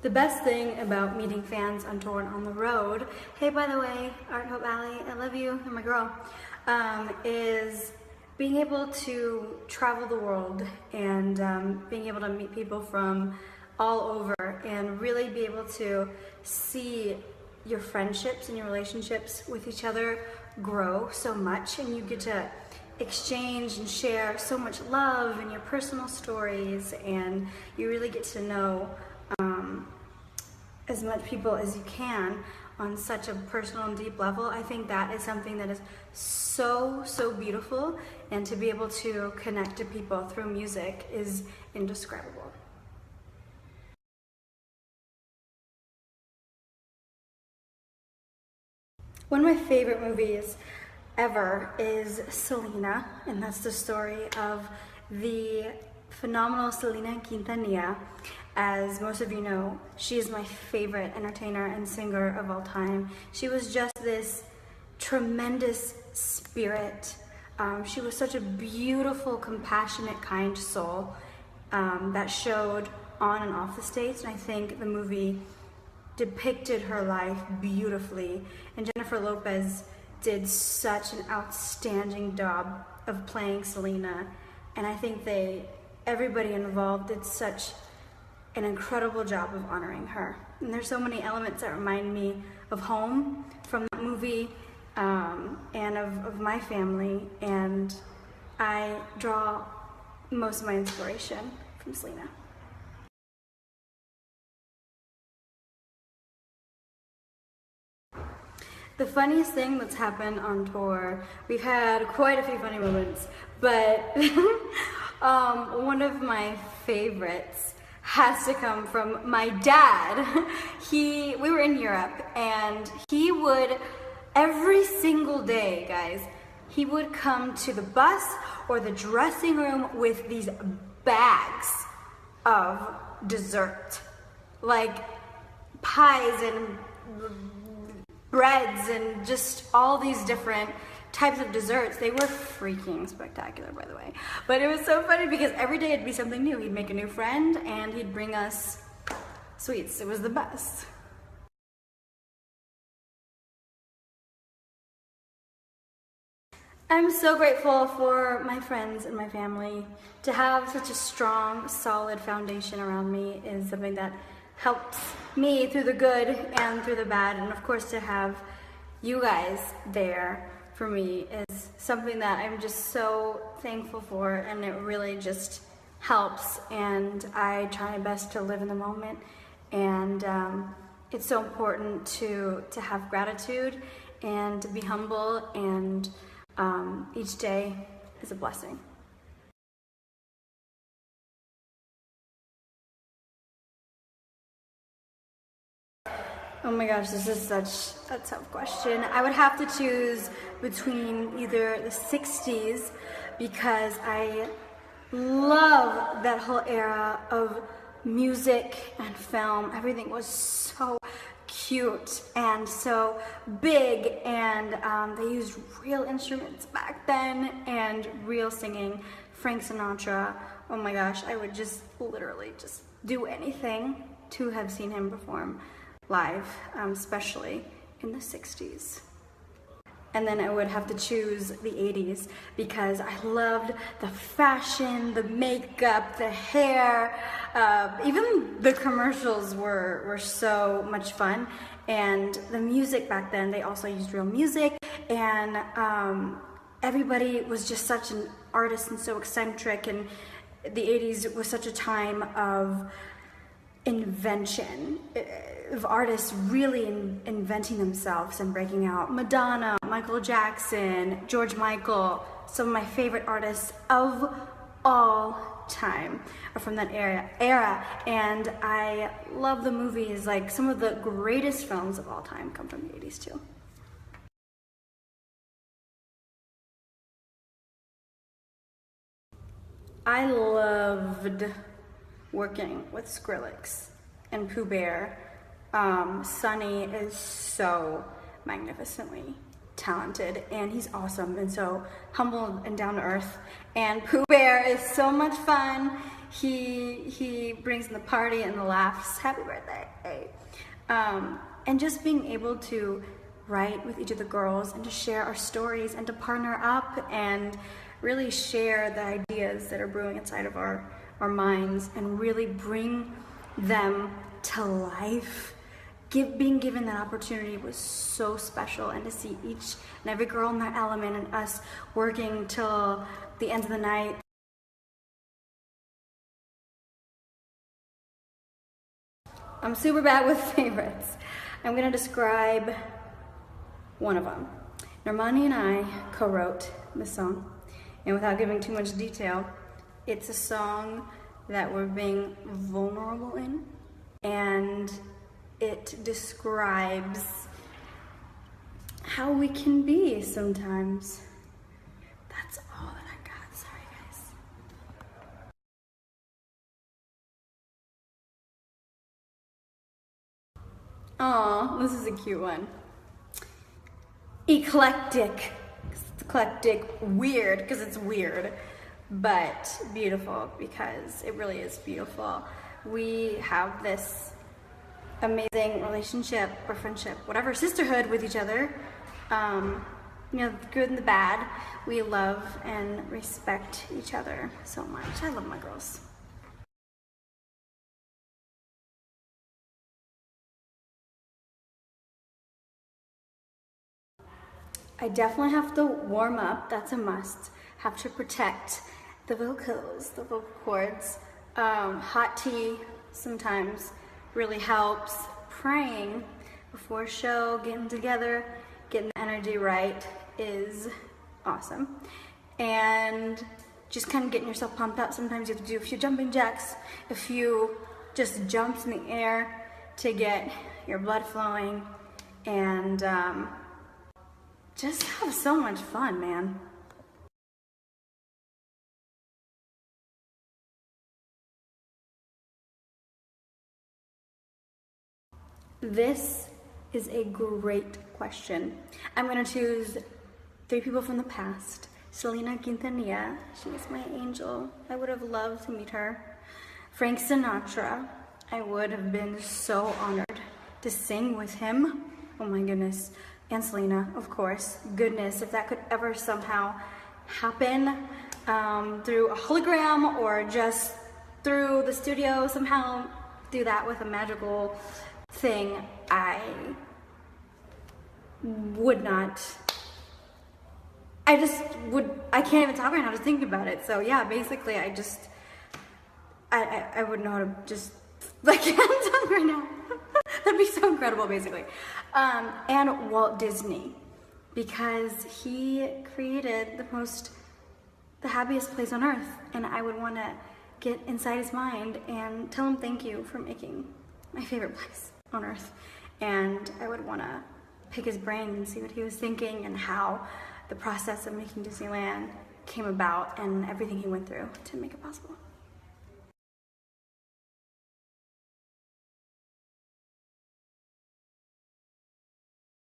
The best thing about meeting fans on tour and on the road, hey, by the way, Art Hope Alley, I love you, you're my girl, is being able to travel the world and being able to meet people from all over and really be able to see your friendships and your relationships with each other grow so much, and you get to exchange and share so much love and your personal stories, and you really get to know as much people as you can on such a personal and deep level. I think that is something that is so beautiful, and to be able to connect to people through music is indescribable. One of my favorite movies ever is Selena, and that's the story of the phenomenal Selena Quintanilla. As most of you know, she is my favorite entertainer and singer of all time. She was just this tremendous spirit. She was such a beautiful, compassionate, kind soul that showed on and off the stage, and I think the movie depicted her life beautifully. And Jennifer Lopez did such an outstanding job of playing Selena, and I think everybody involved did such an incredible job of honoring her. And there's so many elements that remind me of home from that movie, and of my family, and I draw most of my inspiration from Selena. The funniest thing that's happened on tour, we've had quite a few funny moments, but one of my favorites has to come from my dad. We were in Europe, and he would, every single day, guys, he would come to the bus or the dressing room with these bags of dessert, like pies and breads and just all these different types of desserts. They were freaking spectacular, by the way. But it was so funny because every day it'd be something new. He'd make a new friend and he'd bring us sweets. It was the best. I'm so grateful for my friends and my family. To have such a strong, solid foundation around me is something that helps me through the good and through the bad, and of course to have you guys there for me is something that I'm just so thankful for, and it really just helps, and I try my best to live in the moment, and it's so important to have gratitude and to be humble, and each day is a blessing. Oh my gosh, this is such a tough question. I would have to choose between either the 60s, because I love that whole era of music and film. Everything was so cute and so big, and they used real instruments back then and real singing. Frank Sinatra, oh my gosh, I would just literally just do anything to have seen him perform live, especially in the 60s. And then I would have to choose the 80s because I loved the fashion, the makeup, the hair, even the commercials were so much fun. And the music back then, they also used real music, and everybody was just such an artist and so eccentric, and the 80s was such a time of invention, of artists really inventing themselves and breaking out. Madonna, Michael Jackson, George Michael, some of my favorite artists of all time are from that era, and I love the movies. Like, some of the greatest films of all time come from the 80s too. I loved working with Skrillex and Pooh Bear. Sonny is so magnificently talented, and he's awesome and so humble and down to earth. And Pooh Bear is so much fun. he brings in the party and the laughs. Happy birthday. And just being able to write with each of the girls and to share our stories and to partner up and really share the ideas that are brewing inside of our minds and really bring them to life. Being given that opportunity was so special, and to see each and every girl in their element and us working till the end of the night. I'm super bad with favorites. I'm gonna describe one of them. Normani and I co-wrote this song, and without giving too much detail, it's a song that we're being vulnerable in, and it describes how we can be sometimes. That's all that I got. Sorry, guys. Aw, this is a cute one. Eclectic. Eclectic, weird, because it's weird, but beautiful, because it really is beautiful. We have this amazing relationship or friendship, whatever, sisterhood with each other. You know, the good and the bad. We love and respect each other so much. I love my girls. I definitely have to warm up, that's a must. Have to protect the vocals, the vocal cords. Hot tea sometimes really helps. Praying before a show, getting together, getting the energy right is awesome. And just kind of getting yourself pumped up. Sometimes you have to do a few jumping jacks, a few just jumps in the air to get your blood flowing, and just have so much fun, man. This is a great question. I'm gonna choose 3 people from the past. Selena Quintanilla, she is my angel. I would have loved to meet her. Frank Sinatra, I would have been so honored to sing with him. Oh my goodness. And Selena, of course. Goodness, if that could ever somehow happen through a hologram or just through the studio, somehow do that with a magical thing, I would not. I can't even talk right now just thinking about it. So yeah, basically I wouldn't know how to just, I can't talk right now. That'd be so incredible, basically. And Walt Disney, because he created the happiest place on earth, and I would want to get inside his mind and tell him thank you for making my favorite place on earth. And I would want to pick his brain and see what he was thinking and how the process of making Disneyland came about and everything he went through to make it possible.